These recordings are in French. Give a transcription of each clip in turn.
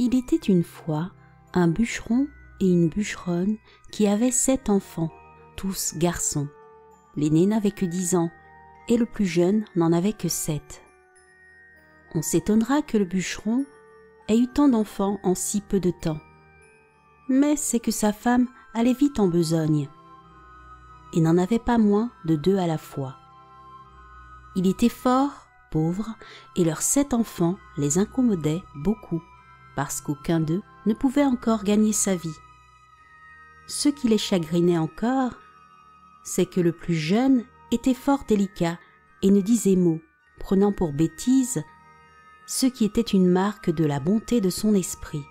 Il était une fois un bûcheron et une bûcheronne qui avaient 7 enfants, tous garçons. L'aîné n'avait que 10 ans et le plus jeune n'en avait que 7. On s'étonnera que le bûcheron ait eu tant d'enfants en si peu de temps. Mais c'est que sa femme allait vite en besogne et n'en avait pas moins de 2 à la fois. Il était fort pauvre et leurs 7 enfants les incommodaient beaucoup, parce qu'aucun d'eux ne pouvait encore gagner sa vie. Ce qui les chagrinait encore, c'est que le plus jeune était fort délicat et ne disait mot, prenant pour bêtise ce qui était une marque de la bonté de son esprit.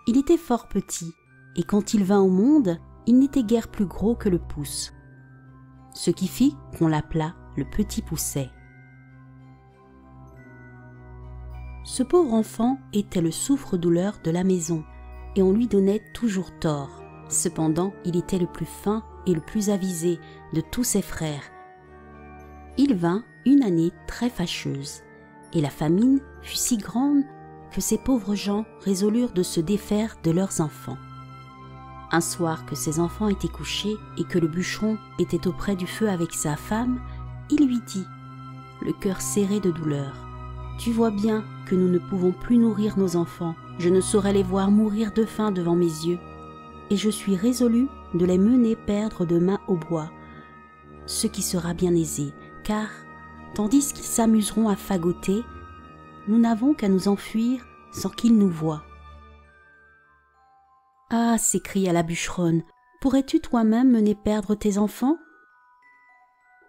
Il était fort petit, et quand il vint au monde, il n'était guère plus gros que le pouce, ce qui fit qu'on l'appela le petit Pousset. Ce pauvre enfant était le souffre-douleur de la maison, et on lui donnait toujours tort. Cependant, il était le plus fin et le plus avisé de tous ses frères. Il vint une année très fâcheuse, et la famine fut si grande que ces pauvres gens résolurent de se défaire de leurs enfants. Un soir que ses enfants étaient couchés et que le bûcheron était auprès du feu avec sa femme, il lui dit, le cœur serré de douleur: « Tu vois bien que nous ne pouvons plus nourrir nos enfants. Je ne saurais les voir mourir de faim devant mes yeux, et je suis résolu de les mener perdre demain au bois, ce qui sera bien aisé, car, tandis qu'ils s'amuseront à fagoter, nous n'avons qu'à nous enfuir sans qu'ils nous voient. » « Ah !» s'écria la bûcheronne, « pourrais-tu toi-même mener perdre tes enfants ?»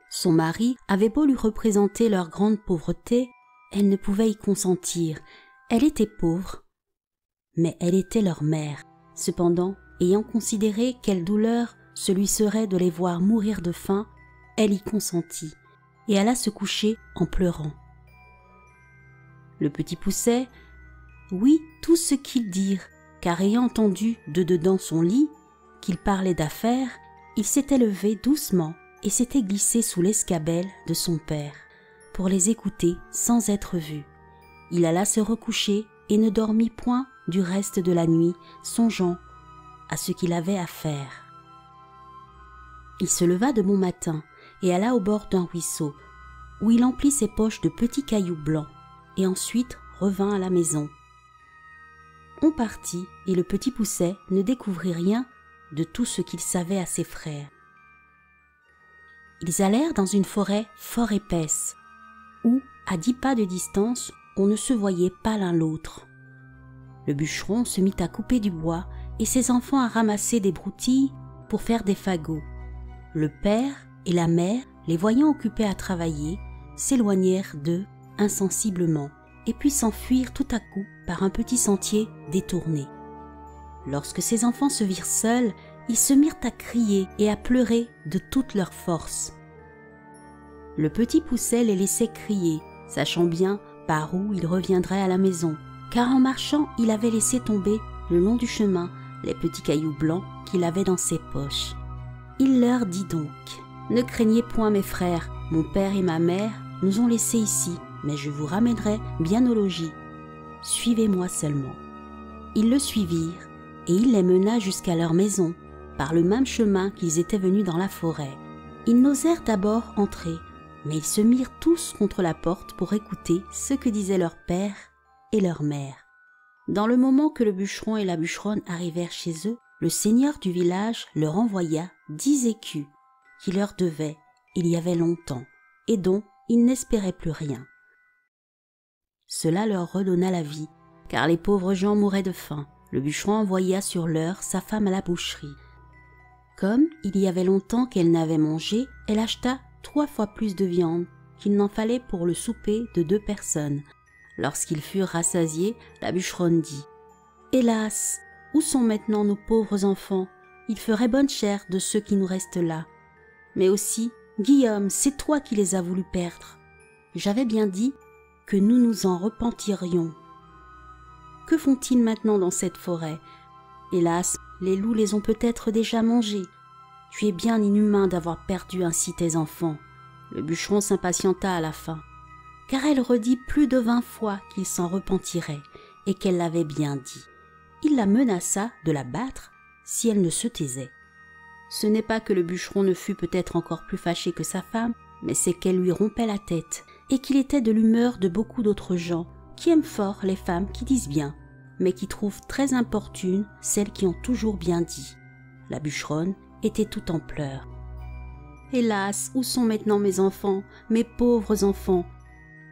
Son mari avait beau lui représenter leur grande pauvreté, elle ne pouvait y consentir. Elle était pauvre, mais elle était leur mère. Cependant, ayant considéré quelle douleur ce lui serait de les voir mourir de faim, elle y consentit et alla se coucher en pleurant. Le petit Pousset, oui, tout ce qu'ils dirent, car ayant entendu de dedans son lit qu'il parlait d'affaires, il s'était levé doucement et s'était glissé sous l'escabelle de son père pour les écouter sans être vu. Il alla se recoucher et ne dormit point du reste de la nuit, songeant à ce qu'il avait à faire. Il se leva de bon matin et alla au bord d'un ruisseau, où il emplit ses poches de petits cailloux blancs, et ensuite revint à la maison. On partit, et le petit Pousset ne découvrit rien de tout ce qu'il savait à ses frères. Ils allèrent dans une forêt fort épaisse, où, à 10 pas de distance, on ne se voyait pas l'un l'autre. Le bûcheron se mit à couper du bois, et ses enfants à ramasser des broutilles pour faire des fagots. Le père et la mère, les voyant occupés à travailler, s'éloignèrent d'eux insensiblement, et puis s'enfuirent tout à coup par un petit sentier détourné. Lorsque ses enfants se virent seuls, ils se mirent à crier et à pleurer de toute leur force. Le petit Pousset les laissait crier, sachant bien par où il reviendrait à la maison, car en marchant, il avait laissé tomber le long du chemin les petits cailloux blancs qu'il avait dans ses poches. Il leur dit donc: « Ne craignez point, mes frères, mon père et ma mère nous ont laissés ici, mais je vous ramènerai bien au logis. Suivez-moi seulement. » Ils le suivirent, et il les mena jusqu'à leur maison, par le même chemin qu'ils étaient venus dans la forêt. Ils n'osèrent d'abord entrer, mais ils se mirent tous contre la porte pour écouter ce que disaient leur père et leur mère. Dans le moment que le bûcheron et la bûcheronne arrivèrent chez eux, le seigneur du village leur envoya 10 écus qu'il leur devait il y avait longtemps et dont ils n'espéraient plus rien. Cela leur redonna la vie, car les pauvres gens mouraient de faim. Le bûcheron envoya sur l'heure sa femme à la boucherie. Comme il y avait longtemps qu'elle n'avait mangé, elle acheta 3 fois plus de viande qu'il n'en fallait pour le souper de 2 personnes. Lorsqu'ils furent rassasiés, la bûcheronne dit « Hélas, où sont maintenant nos pauvres enfants? Ils feraient bonne chère de ceux qui nous restent là. Mais aussi, Guillaume, c'est toi qui les as voulu perdre. J'avais bien dit que nous nous en repentirions. Que font-ils maintenant dans cette forêt? Hélas, les loups les ont peut-être déjà mangés. Tu es bien inhumain d'avoir perdu ainsi tes enfants. » Le bûcheron s'impatienta à la fin, car elle redit plus de 20 fois qu'il s'en repentirait et qu'elle l'avait bien dit. Il la menaça de la battre si elle ne se taisait. Ce n'est pas que le bûcheron ne fût peut-être encore plus fâché que sa femme, mais c'est qu'elle lui rompait la tête et qu'il était de l'humeur de beaucoup d'autres gens qui aiment fort les femmes qui disent bien, mais qui trouvent très importunes celles qui ont toujours bien dit. La bûcheronne était tout en pleurs. « Hélas, où sont maintenant mes enfants, mes pauvres enfants ?»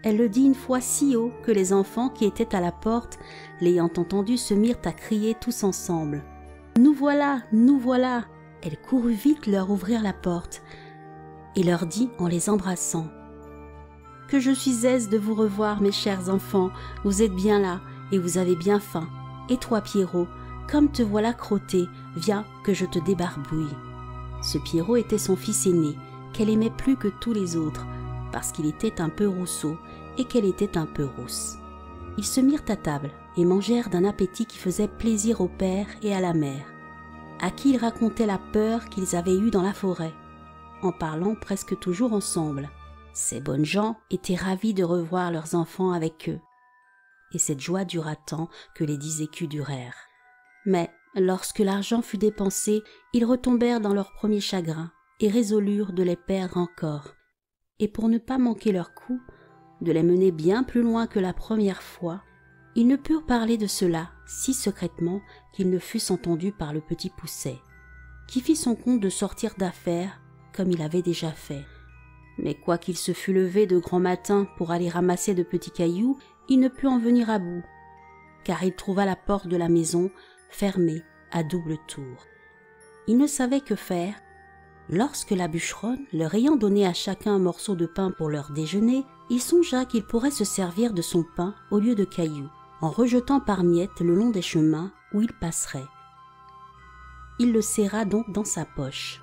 Elle le dit une fois si haut que les enfants qui étaient à la porte, l'ayant entendu, se mirent à crier tous ensemble. « Nous voilà, nous voilà !» Elle courut vite leur ouvrir la porte et leur dit en les embrassant « Que je suis aise de vous revoir, mes chers enfants, vous êtes bien là et vous avez bien faim. Et toi, Pierrot, comme te voilà crotté, viens que je te débarbouille. » Ce Pierrot était son fils aîné, qu'elle aimait plus que tous les autres, parce qu'il était un peu rousseau et qu'elle était un peu rousse. Ils se mirent à table et mangèrent d'un appétit qui faisait plaisir au père et à la mère, à qui ils racontaient la peur qu'ils avaient eue dans la forêt, en parlant presque toujours ensemble. Ces bonnes gens étaient ravis de revoir leurs enfants avec eux, et cette joie dura tant que les 10 écus durèrent. Mais lorsque l'argent fut dépensé, ils retombèrent dans leur premier chagrin et résolurent de les perdre encore, et pour ne pas manquer leur coup, de les mener bien plus loin que la première fois, ils ne purent parler de cela si secrètement qu'ils ne fussent entendus par le petit Poucet, qui fit son compte de sortir d'affaires comme il avait déjà fait. Mais quoiqu'il se fût levé de grand matin pour aller ramasser de petits cailloux, il ne put en venir à bout, car il trouva la porte de la maison fermée à double tour. Il ne savait que faire. Lorsque la bûcheronne, leur ayant donné à chacun un morceau de pain pour leur déjeuner, il songea qu'il pourrait se servir de son pain au lieu de cailloux, en rejetant par miettes le long des chemins où il passerait. Il le serra donc dans sa poche.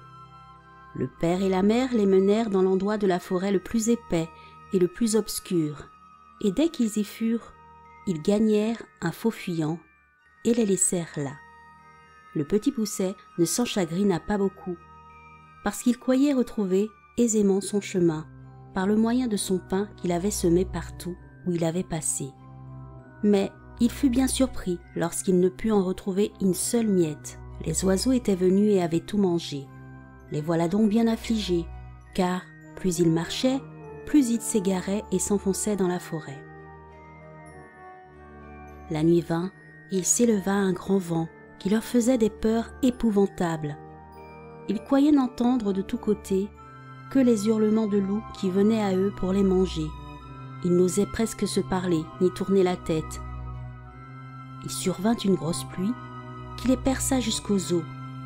Le père et la mère les menèrent dans l'endroit de la forêt le plus épais et le plus obscur, et dès qu'ils y furent, ils gagnèrent un faux fuyant et les laissèrent là. Le petit Poucet ne s'en chagrina pas beaucoup, parce qu'il croyait retrouver aisément son chemin par le moyen de son pain qu'il avait semé partout où il avait passé. Mais il fut bien surpris lorsqu'il ne put en retrouver une seule miette. Les oiseaux étaient venus et avaient tout mangé. Les voilà donc bien affligés, car plus ils marchaient, plus ils s'égaraient et s'enfonçaient dans la forêt. La nuit vint, et il s'éleva un grand vent qui leur faisait des peurs épouvantables. Ils croyaient n'entendre de tous côtés que les hurlements de loups qui venaient à eux pour les manger. Ils n'osaient presque se parler ni tourner la tête. Il survint une grosse pluie qui les perça jusqu'aux os.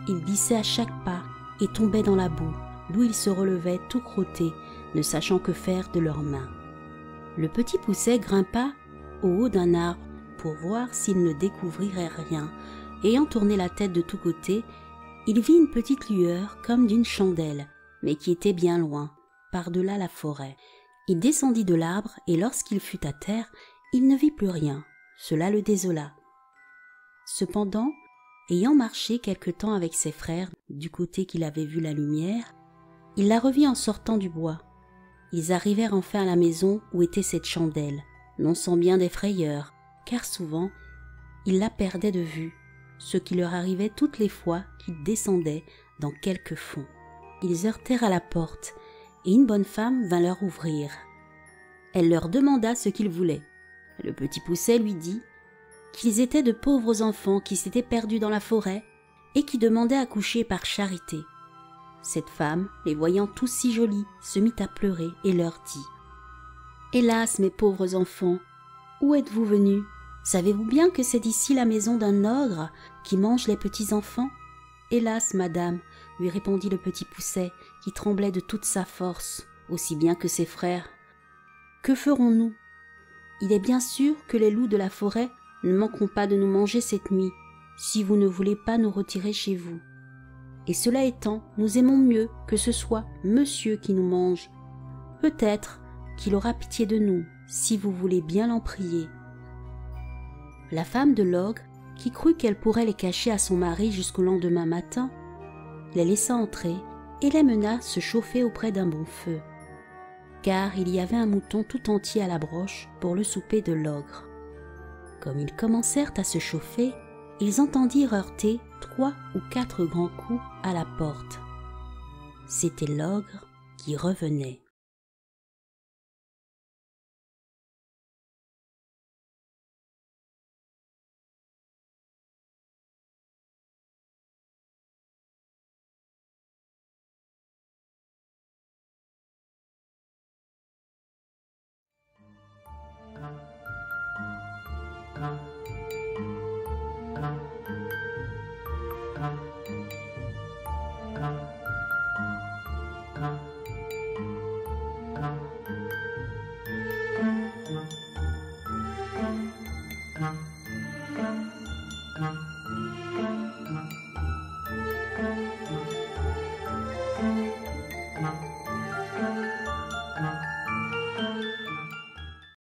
Ils glissaient à chaque pas et tombaient dans la boue, d'où ils se relevaient tout crottés, ne sachant que faire de leurs mains. Le petit Poucet grimpa au haut d'un arbre pour voir s'il ne découvrirait rien. Ayant tourné la tête de tous côtés, il vit une petite lueur comme d'une chandelle, mais qui était bien loin, par-delà la forêt. Il descendit de l'arbre, et lorsqu'il fut à terre, il ne vit plus rien. Cela le désola. Cependant, ayant marché quelque temps avec ses frères du côté qu'il avait vu la lumière, il la revit en sortant du bois. Ils arrivèrent enfin à la maison où était cette chandelle, non sans bien des frayeurs, car souvent, ils la perdaient de vue, ce qui leur arrivait toutes les fois qu'ils descendaient dans quelque fond. Ils heurtèrent à la porte, et une bonne femme vint leur ouvrir. Elle leur demanda ce qu'ils voulaient. Le petit Poucet lui dit qu'ils étaient de pauvres enfants qui s'étaient perdus dans la forêt et qui demandait à coucher par charité. Cette femme, les voyant tous si jolis, se mit à pleurer et leur dit « Hélas, mes pauvres enfants, où êtes-vous venus? Savez-vous bien que c'est ici la maison d'un ogre qui mange les petits enfants? » « Hélas, madame, lui répondit le petit Pousset, qui tremblait de toute sa force, aussi bien que ses frères. Que ferons-nous? Il est bien sûr que les loups de la forêt ne manqueront pas de nous manger cette nuit, si vous ne voulez pas nous retirer chez vous. Et cela étant, nous aimons mieux que ce soit monsieur qui nous mange. Peut-être qu'il aura pitié de nous, si vous voulez bien l'en prier. » La femme de l'ogre, qui crut qu'elle pourrait les cacher à son mari jusqu'au lendemain matin, les laissa entrer et les mena se chauffer auprès d'un bon feu, car il y avait un mouton tout entier à la broche pour le souper de l'ogre. Comme ils commencèrent à se chauffer, ils entendirent heurter 3 ou 4 grands coups à la porte. C'était l'ogre qui revenait.